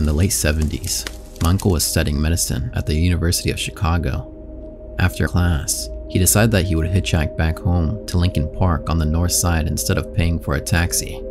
in the late 70s, my uncle was studying medicine at the University of Chicago. After class, he decided that he would hitchhike back home to Lincoln Park on the north side instead of paying for a taxi.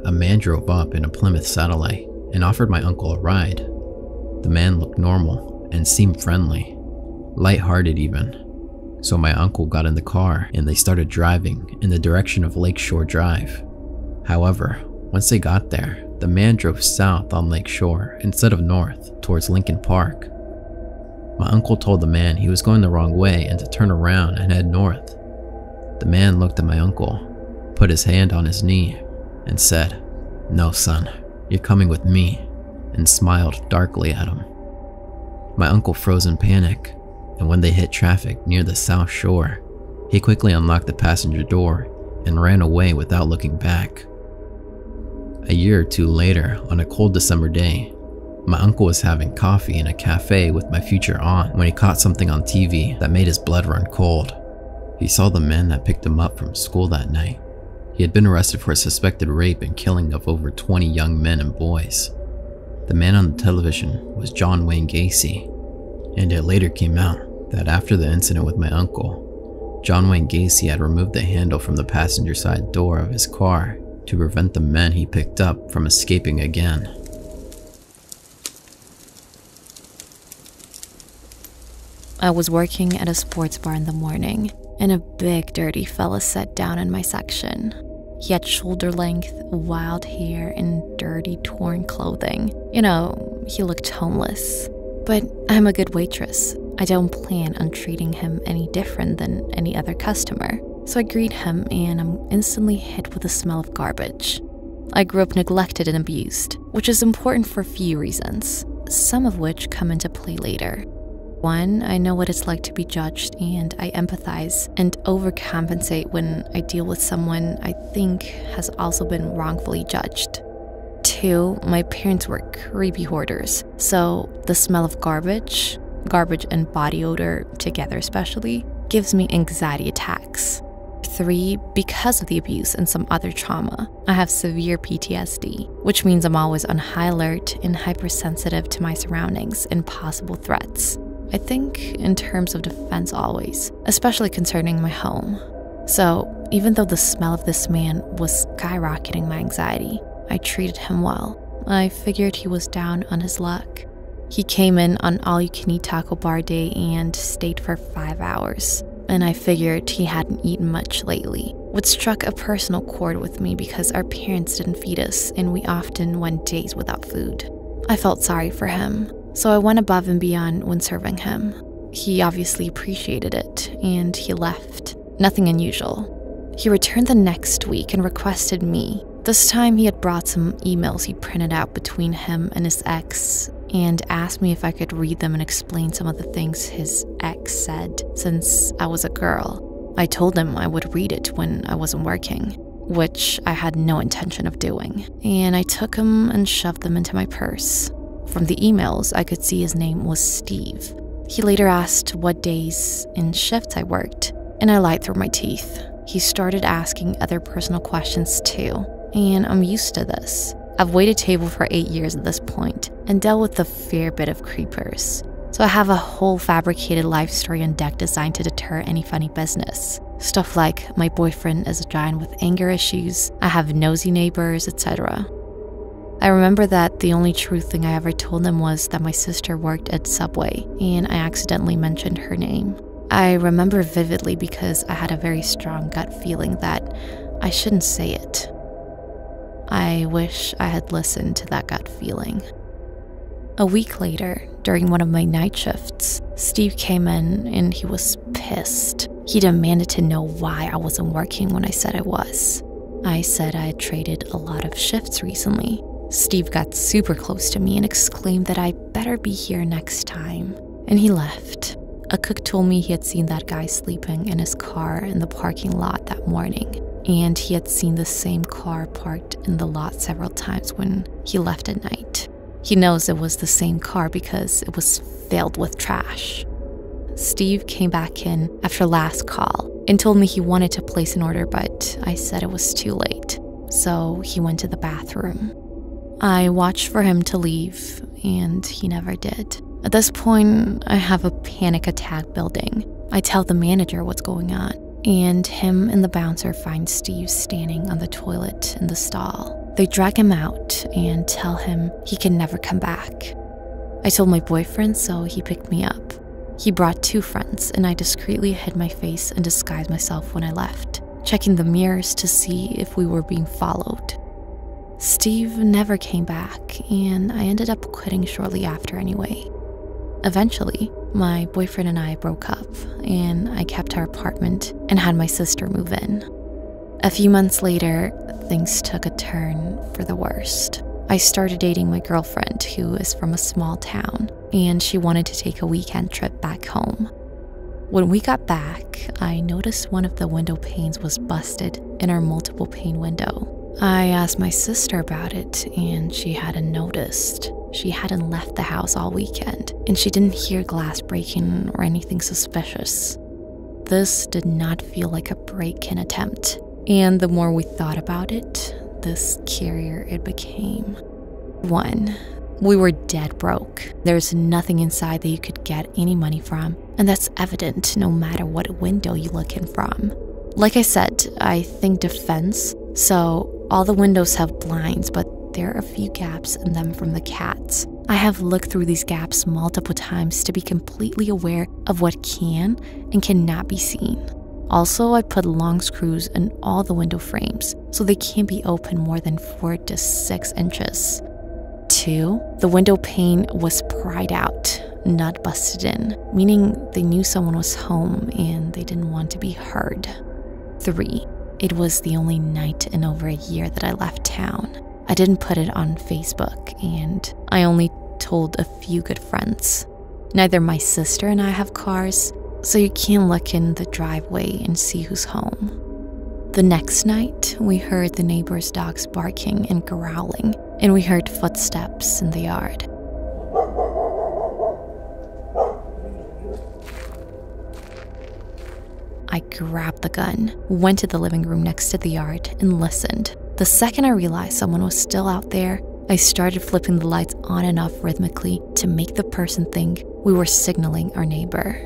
A man drove up in a Plymouth Satellite and offered my uncle a ride. The man looked normal and seemed friendly, lighthearted even. So my uncle got in the car and they started driving in the direction of Lakeshore Drive. However, once they got there, the man drove south on Lakeshore instead of north towards Lincoln Park. My uncle told the man he was going the wrong way and to turn around and head north. The man looked at my uncle, put his hand on his knee, and said, "No, son, you're coming with me," and smiled darkly at him. My uncle froze in panic, and when they hit traffic near the South Shore, he quickly unlocked the passenger door and ran away without looking back. A year or two later, on a cold December day, my uncle was having coffee in a cafe with my future aunt when he caught something on TV that made his blood run cold. He saw the man that picked him up from school that night. He had been arrested for a suspected rape and killing of over 20 young men and boys. The man on the television was John Wayne Gacy, and it later came out that after the incident with my uncle, John Wayne Gacy had removed the handle from the passenger side door of his car to prevent the men he picked up from escaping again. I was working at a sports bar in the morning, and a big dirty fella sat down in my section. He had shoulder-length, wild hair, and dirty, torn clothing. You know, he looked homeless. But I'm a good waitress. I don't plan on treating him any different than any other customer. So I greet him, and I'm instantly hit with the smell of garbage. I grew up neglected and abused, which is important for a few reasons, some of which come into play later. One, I know what it's like to be judged, and I empathize and overcompensate when I deal with someone I think has also been wrongfully judged. Two, my parents were creepy hoarders, so the smell of garbage and body odor together especially, gives me anxiety attacks. Three, because of the abuse and some other trauma, I have severe PTSD, which means I'm always on high alert and hypersensitive to my surroundings and possible threats. I think in terms of defense always, especially concerning my home. So even though the smell of this man was skyrocketing my anxiety, I treated him well. I figured he was down on his luck. He came in on all-you-can-eat taco bar day and stayed for 5 hours. And I figured he hadn't eaten much lately, which struck a personal chord with me because our parents didn't feed us and we often went days without food. I felt sorry for him, so I went above and beyond when serving him. He obviously appreciated it, and he left. Nothing unusual. He returned the next week and requested me. This time he had brought some emails he printed out between him and his ex, and asked me if I could read them and explain some of the things his ex said, since I was a girl. I told him I would read it when I wasn't working, which I had no intention of doing, and I took them and shoved them into my purse. From the emails, I could see his name was Steve. He later asked what days and shifts I worked, and I lied through my teeth. He started asking other personal questions too, and I'm used to this. I've waited table for 8 years at this point and dealt with a fair bit of creepers. So I have a whole fabricated life story on deck designed to deter any funny business. Stuff like my boyfriend is a giant with anger issues, I have nosy neighbors, etc. I remember that the only true thing I ever told them was that my sister worked at Subway and I accidentally mentioned her name. I remember vividly because I had a very strong gut feeling that I shouldn't say it. I wish I had listened to that gut feeling. A week later, during one of my night shifts, Steve came in and he was pissed. He demanded to know why I wasn't working when I said I was. I said I had traded a lot of shifts recently. Steve got super close to me and exclaimed that I better be here next time, and he left. A cook told me he had seen that guy sleeping in his car in the parking lot that morning, and he had seen the same car parked in the lot several times when he left at night. He knows it was the same car because it was filled with trash. Steve came back in after last call and told me he wanted to place an order, but I said it was too late, so he went to the bathroom. I watched for him to leave, and he never did. At this point, I have a panic attack building. I tell the manager what's going on, and him and the bouncer find Steve standing on the toilet in the stall. They drag him out and tell him he can never come back. I told my boyfriend, so he picked me up. He brought 2 friends, and I discreetly hid my face and disguised myself when I left, checking the mirrors to see if we were being followed. Steve never came back, and I ended up quitting shortly after anyway. Eventually, my boyfriend and I broke up, and I kept our apartment and had my sister move in. A few months later, things took a turn for the worst. I started dating my girlfriend, who is from a small town, and she wanted to take a weekend trip back home. When we got back, I noticed one of the window panes was busted in our multiple pane window. I asked my sister about it, and she hadn't noticed. She hadn't left the house all weekend, and she didn't hear glass breaking or anything suspicious. This did not feel like a break-in attempt, and the more we thought about it, the scarier it became. 1. We were dead broke. There's nothing inside that you could get any money from, and that's evident no matter what window you look in from. Like I said, I think defense, so all the windows have blinds, but there are a few gaps in them from the cats. I have looked through these gaps multiple times to be completely aware of what can and cannot be seen. Also, I put long screws in all the window frames, so they can't be open more than 4 to 6 inches. 2, the window pane was pried out, not busted in, meaning they knew someone was home and they didn't want to be heard. 3, it was the only night in over a year that I left town. I didn't put it on Facebook, and I only told a few good friends. Neither my sister and I have cars, so you can't look in the driveway and see who's home. The next night, we heard the neighbor's dogs barking and growling, and we heard footsteps in the yard. I grabbed the gun, went to the living room next to the yard, and listened. The second I realized someone was still out there, I started flipping the lights on and off rhythmically to make the person think we were signaling our neighbor.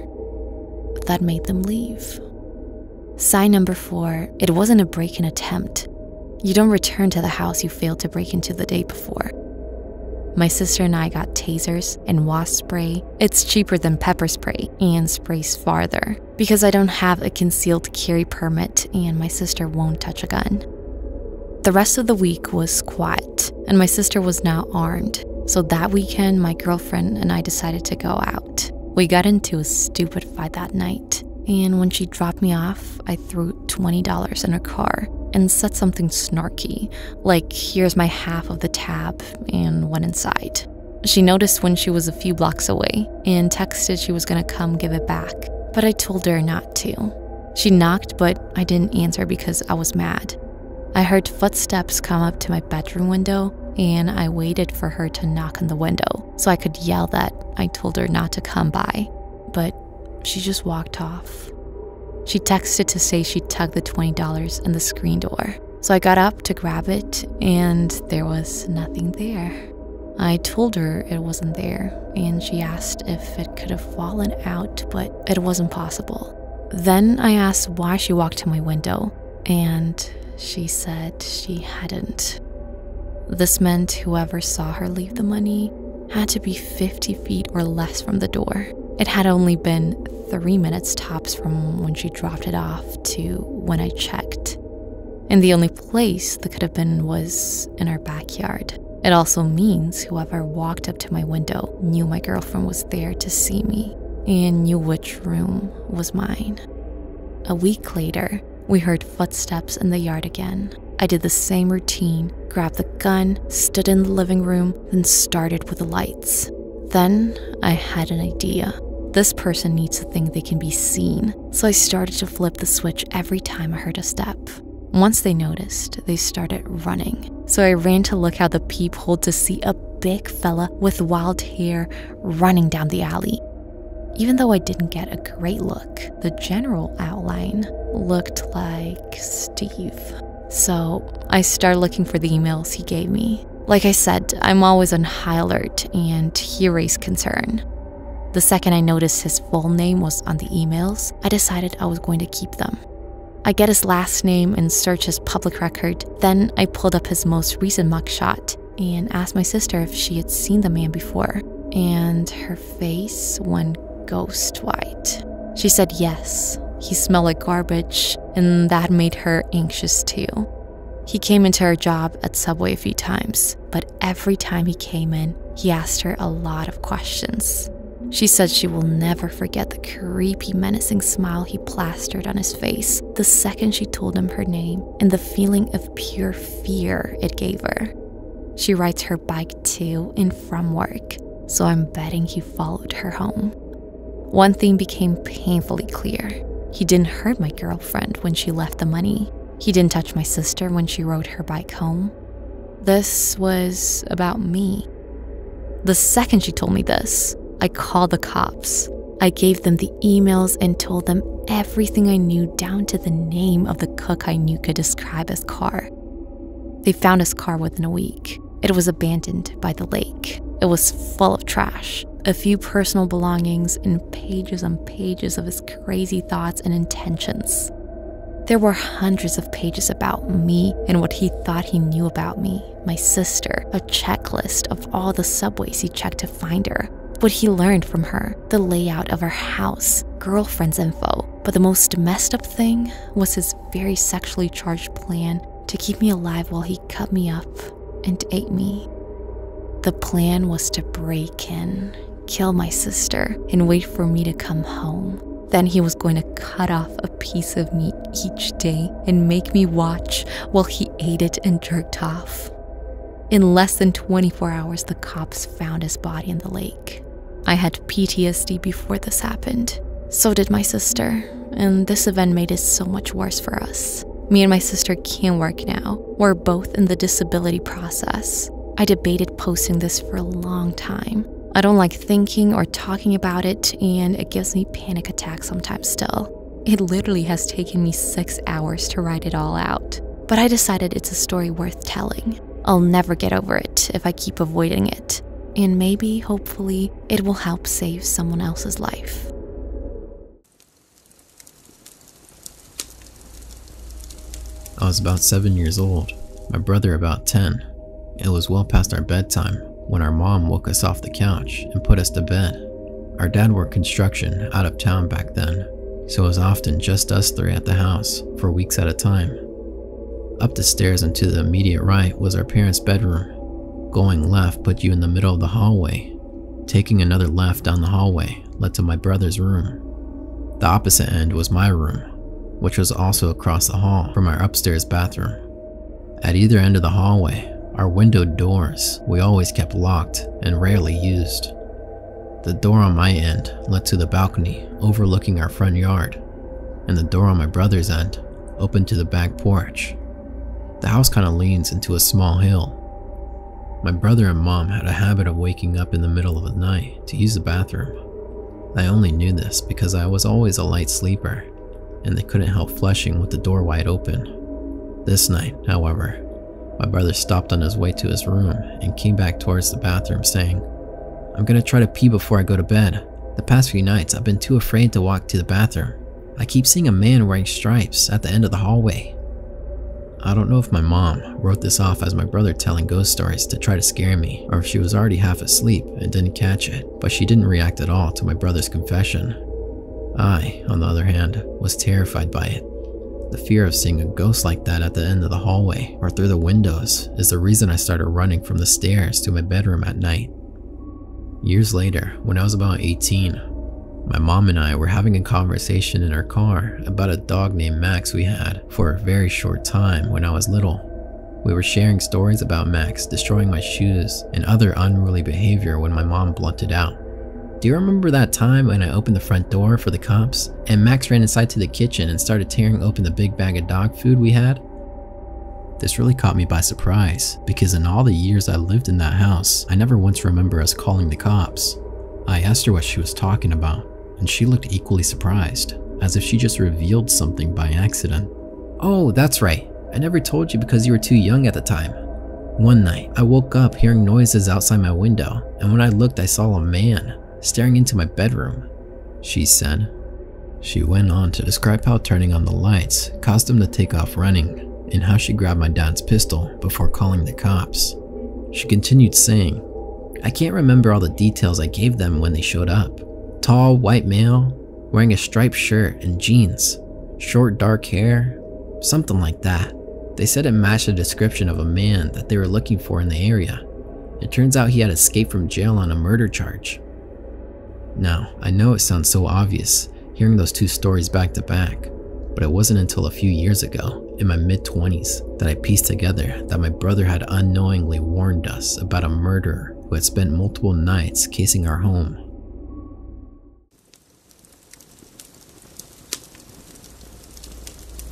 That made them leave. Sign number 4, it wasn't a break-in attempt. You don't return to the house you failed to break into the day before. My sister and I got tasers and wasp spray. It's cheaper than pepper spray and sprays farther because I don't have a concealed carry permit and my sister won't touch a gun. The rest of the week was quiet and my sister was now armed. So that weekend, my girlfriend and I decided to go out. We got into a stupid fight that night. And when she dropped me off, I threw $20 in her car and said something snarky, like, here's my half of the tab, and went inside. She noticed when she was a few blocks away and texted she was gonna come give it back, but I told her not to. She knocked, but I didn't answer because I was mad. I heard footsteps come up to my bedroom window, and I waited for her to knock on the window so I could yell that I told her not to come by, but she just walked off. She texted to say she tugged the $20 in the screen door. So I got up to grab it and there was nothing there. I told her it wasn't there and she asked if it could have fallen out, but it wasn't possible. Then I asked why she walked to my window and she said she hadn't. This meant whoever saw her leave the money had to be 50 feet or less from the door. It had only been 3 minutes tops from when she dropped it off to when I checked. And the only place that could have been was in our backyard. It also means whoever walked up to my window knew my girlfriend was there to see me and knew which room was mine. A week later, we heard footsteps in the yard again. I did the same routine, grabbed the gun, stood in the living room, then started with the lights. Then I had an idea. This person needs to think they can be seen, so I started to flip the switch every time I heard a step. Once they noticed, they started running. So I ran to look out the peephole to see a big fella with wild hair running down the alley. Even though I didn't get a great look, the general outline looked like Steve. So I started looking for the emails he gave me. Like I said, I'm always on high alert, and he raised concern. The second I noticed his full name was on the emails, I decided I was going to keep them. I get his last name and search his public record. Then I pulled up his most recent mugshot and asked my sister if she had seen the man before. And her face went ghost white. She said yes, he smelled like garbage, and that made her anxious too. He came into her job at Subway a few times, but every time he came in, he asked her a lot of questions. She said she will never forget the creepy, menacing smile he plastered on his face the second she told him her name, and the feeling of pure fear it gave her. She rides her bike to and from work, so I'm betting he followed her home. One thing became painfully clear. He didn't hurt my girlfriend when she left the money. He didn't touch my sister when she rode her bike home. This was about me. The second she told me this, I called the cops. I gave them the emails and told them everything I knew down to the name of the cook I knew could describe his car. They found his car within a week. It was abandoned by the lake. It was full of trash, a few personal belongings, and pages on pages of his crazy thoughts and intentions. There were hundreds of pages about me and what he thought he knew about me, my sister, a checklist of all the subways he checked to find her, what he learned from her, the layout of her house, girlfriend's info. But the most messed up thing was his very sexually charged plan to keep me alive while he cut me up and ate me. The plan was to break in, kill my sister, and wait for me to come home. Then he was going to cut off a piece of me each day and make me watch while he ate it and jerked off. In less than 24 hours, the cops found his body in the lake. I had PTSD before this happened. So did my sister, and this event made it so much worse for us. Me and my sister can't work now. We're both in the disability process. I debated posting this for a long time. I don't like thinking or talking about it, and it gives me panic attacks sometimes still. It literally has taken me 6 hours to write it all out. But I decided it's a story worth telling. I'll never get over it if I keep avoiding it. And maybe, hopefully, it will help save someone else's life. I was about 7 years old, my brother about 10. It was well past our bedtime when our mom woke us off the couch and put us to bed. Our dad worked construction out of town back then, so it was often just us three at the house for weeks at a time. Up the stairs and to the immediate right was our parents' bedroom. Going left put you in the middle of the hallway. Taking another left down the hallway led to my brother's room. The opposite end was my room, which was also across the hall from our upstairs bathroom. At either end of the hallway, our window doors we always kept locked and rarely used. The door on my end led to the balcony overlooking our front yard, and the door on my brother's end opened to the back porch. The house kind of leans into a small hill. My brother and mom had a habit of waking up in the middle of the night to use the bathroom. I only knew this because I was always a light sleeper, and they couldn't help flushing with the door wide open. This night, however, my brother stopped on his way to his room and came back towards the bathroom saying, "I'm gonna try to pee before I go to bed. The past few nights I've been too afraid to walk to the bathroom. I keep seeing a man wearing stripes at the end of the hallway." I don't know if my mom wrote this off as my brother telling ghost stories to try to scare me, or if she was already half asleep and didn't catch it, but she didn't react at all to my brother's confession. I, on the other hand, was terrified by it. The fear of seeing a ghost like that at the end of the hallway or through the windows is the reason I started running from the stairs to my bedroom at night. Years later, when I was about 18, my mom and I were having a conversation in our car about a dog named Max we had for a very short time when I was little. We were sharing stories about Max destroying my shoes and other unruly behavior when my mom blunted out, "Do you remember that time when I opened the front door for the cops and Max ran inside to the kitchen and started tearing open the big bag of dog food we had?" This really caught me by surprise because in all the years I lived in that house, I never once remember us calling the cops. I asked her what she was talking about, and she looked equally surprised, as if she just revealed something by accident. "Oh, that's right. I never told you because you were too young at the time. One night, I woke up hearing noises outside my window, and when I looked, I saw a man staring into my bedroom," she said. She went on to describe how turning on the lights caused him to take off running, and how she grabbed my dad's pistol before calling the cops. She continued saying, "I can't remember all the details I gave them when they showed up. Tall, white male, wearing a striped shirt and jeans, short dark hair, something like that. They said it matched the description of a man that they were looking for in the area. It turns out he had escaped from jail on a murder charge." Now, I know it sounds so obvious hearing those two stories back to back, but it wasn't until a few years ago, in my mid-20s, that I pieced together that my brother had unknowingly warned us about a murderer who had spent multiple nights casing our home.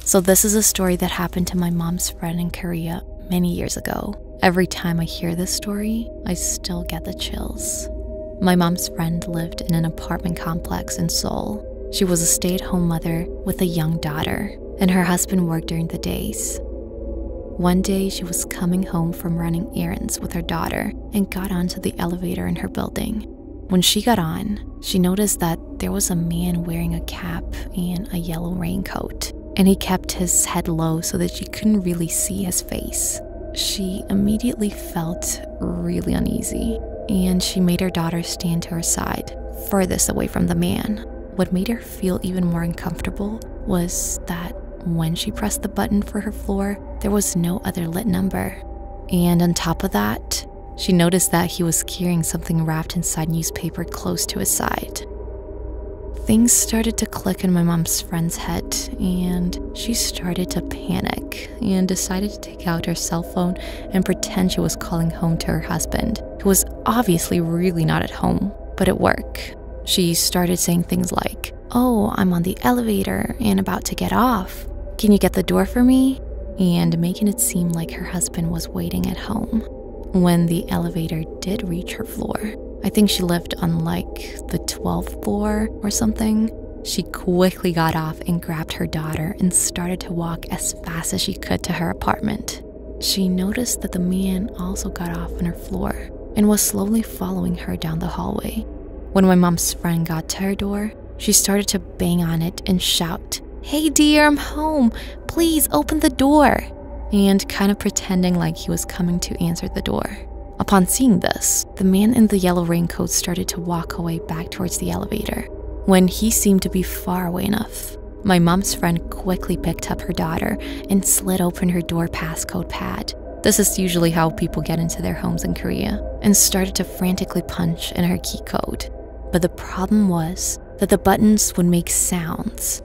So this is a story that happened to my mom's friend in Korea many years ago. Every time I hear this story, I still get the chills. My mom's friend lived in an apartment complex in Seoul. She was a stay-at-home mother with a young daughter, and her husband worked during the days. One day, she was coming home from running errands with her daughter and got onto the elevator in her building. When she got on, she noticed that there was a man wearing a cap and a yellow raincoat, and he kept his head low so that she couldn't really see his face. She immediately felt really uneasy, and she made her daughter stand to her side, furthest away from the man. What made her feel even more uncomfortable was that when she pressed the button for her floor, there was no other lit number. And on top of that, she noticed that he was carrying something wrapped inside newspaper close to his side. Things started to click in my mom's friend's head, and she started to panic and decided to take out her cell phone and pretend she was calling home to her husband, who was obviously really not at home, but at work. She started saying things like, "Oh, I'm on the elevator and about to get off. Can you get the door for me?" And making it seem like her husband was waiting at home. When the elevator did reach her floor, I think she lived on like the 12th floor or something, she quickly got off and grabbed her daughter and started to walk as fast as she could to her apartment. She noticed that the man also got off on her floor and was slowly following her down the hallway. When my mom's friend got to her door, she started to bang on it and shout, "Hey dear, I'm home. Please open the door," and kind of pretending like he was coming to answer the door. Upon seeing this, the man in the yellow raincoat started to walk away back towards the elevator. When he seemed to be far away enough, my mom's friend quickly picked up her daughter and slid open her door passcode pad. This is usually how people get into their homes in Korea, and started to frantically punch in her key code. But the problem was that the buttons would make sounds.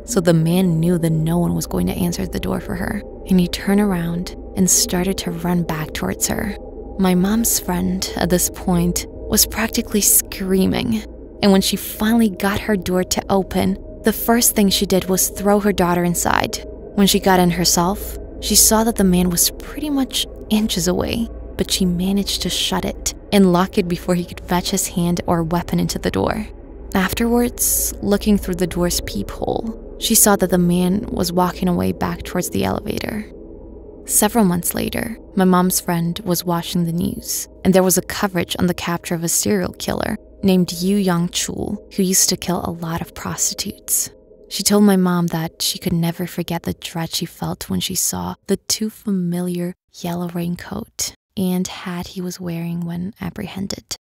So the man knew that no one was going to answer the door for her, and he turned around and started to run back towards her. My mom's friend, at this point, was practically screaming, and when she finally got her door to open, the first thing she did was throw her daughter inside. When she got in herself, she saw that the man was pretty much inches away, but she managed to shut it and lock it before he could fetch his hand or weapon into the door. Afterwards, looking through the door's peephole, she saw that the man was walking away back towards the elevator. Several months later, my mom's friend was watching the news, and there was a coverage on the capture of a serial killer named Yoo Young-chul, who used to kill a lot of prostitutes. She told my mom that she could never forget the dread she felt when she saw the too familiar yellow raincoat and hat he was wearing when apprehended.